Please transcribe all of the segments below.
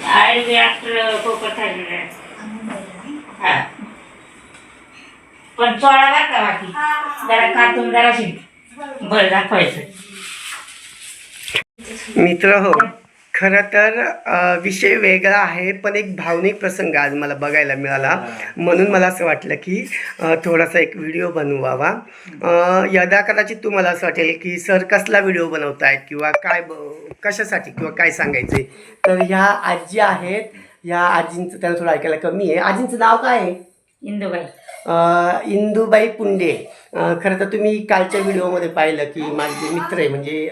आई बी आपलं कोकण खाल्लेलं आहे. हा. पण चोळा लागला बाकी जरा कातून जरा बरं दाखवायचं. मित्र हो, खरं तर विषय वेगळा आहे, पण एक भावनिक प्रसंग आज मला बघायला मिळाला, म्हणून मला असं वाटलं की थोडासा एक व्हिडिओ बनवावा. यदा कदाचित तुम्हाला असं वाटेल की सर कसला व्हिडिओ बनवतायत किंवा काय कशासाठी किंवा काय सांगायचे. तर ह्या आजी आहेत, ह्या आजींचं त्यांना थोडं ऐकायला कमी आहे. आजींचं नाव काय आहे? इंदुबाई. इंदुबाई पुंडे. खरं तर तुम्ही कालच्या व्हिडिओमध्ये पाहिलं की माझे जे मित्र आहे म्हणजे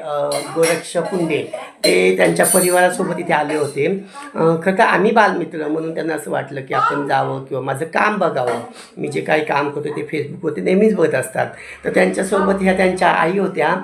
गोरक्ष पुंडे ते त्यांच्या परिवारासोबत इथे आले होते. खरं तर आम्ही बालमित्र म्हणून त्यांना असं वाटलं की आपण जावं किंवा माझं काम बघावं. मी जे काही काम करतो ते फेसबुकवरती नेहमीच बघत असतात. तर त्यांच्यासोबत ह्या त्यांच्या आई होत्या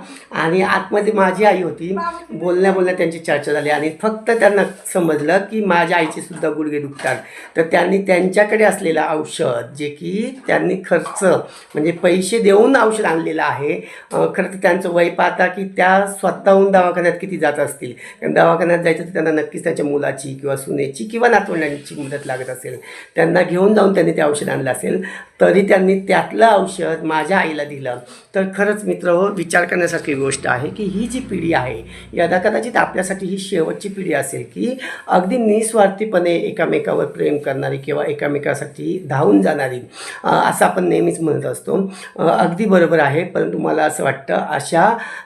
आणि आतमध्ये माझी आई होती. बोलण्या त्यांची चर्चा झाली आणि फक्त त्यांना समजलं की माझ्या आईचेसुद्धा गुडघे दुखतात. तर त्यांनी त्यांच्याकडे असलेलं औषध जे की त्यांनी खर्च म्हणजे पैसे देऊन औषध आणलेलं आहे. खरं तर त्यांचं वय पाहता की त्या स्वतःहून दवाखान्यात किती जात असतील. कारण दवाखान्यात जायचं तर त्यांना नक्कीच त्यांच्या मुलाची किंवा सुनेची किंवा नातवंडांची मदत लागत असेल. त्यांना घेऊन जाऊन त्यांनी ते औषध आणलं असेल. तरी त्यांनी त्यातलं औषध माझ्या आईला दिलं. तर खरंच मित्र हो, विचार करण्यासारखी गोष्ट आहे की ही जी पिढी आहे यदा कदाचित आपल्यासाठी ही शेवटची पिढी असेल की अगदी निस्वार्थीपणे एकामेकावर प्रेम करणारी किंवा एकामेकासाठी धावून जाणारी, असं आपण नेहमीच म्हणत असतो. अगदी बरोबर आहे. परंतु मला असं वाटतं अशा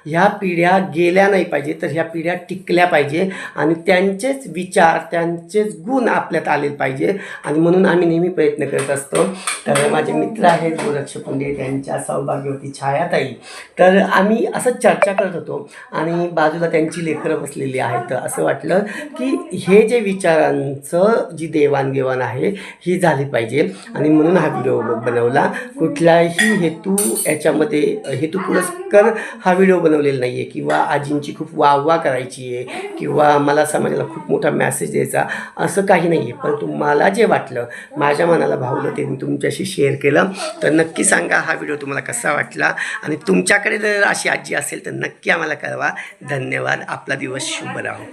ह्या पिढ्या गेल्या नाही पाहिजे, तर ह्या पिढ्या टिकल्या पाहिजे आणि त्यांचेच विचार त्यांचेच गुण आपल्यात आले पाहिजे. आणि म्हणून आम्ही नेहमी प्रयत्न करत असतो. तर माझे मित्र आहेत गोरक्ष पुंडे, त्यांच्या सौभाग्यवती छायाताई. तर आम्ही असंच चर्चा करत होतो आणि बाजूला त्यांची लेकरं बसलेली आहेत. तर असं वाटलं की हे जे विचारांचं जी देवाणघेवाण आहे ही झाली पाहिजे आणि म्हणून हा व्हिडिओ बनवला. कुठलाही याच्यामध्ये हेतू पुरस्कार हा व्हिडिओ बनवलेला नाही आहे किंवा आजींची खूप वाहवा करायची आहे किंवा मला समाजाला खूप मोठा मॅसेज द्यायचा असं काही नाही आहे. परंतु मला जे वाटलं, माझ्या मनाला भावलं ते मी तुमच्याशी शेअर केलं. तर नक्की सांगा हा व्हिडिओ तुम्हाला कसा वाटला आणि तुमच्याकडे जर अशी आजी असेल तर नक्की आम्हाला कळवा. धन्यवाद. आपला दिवस शुभ राहो.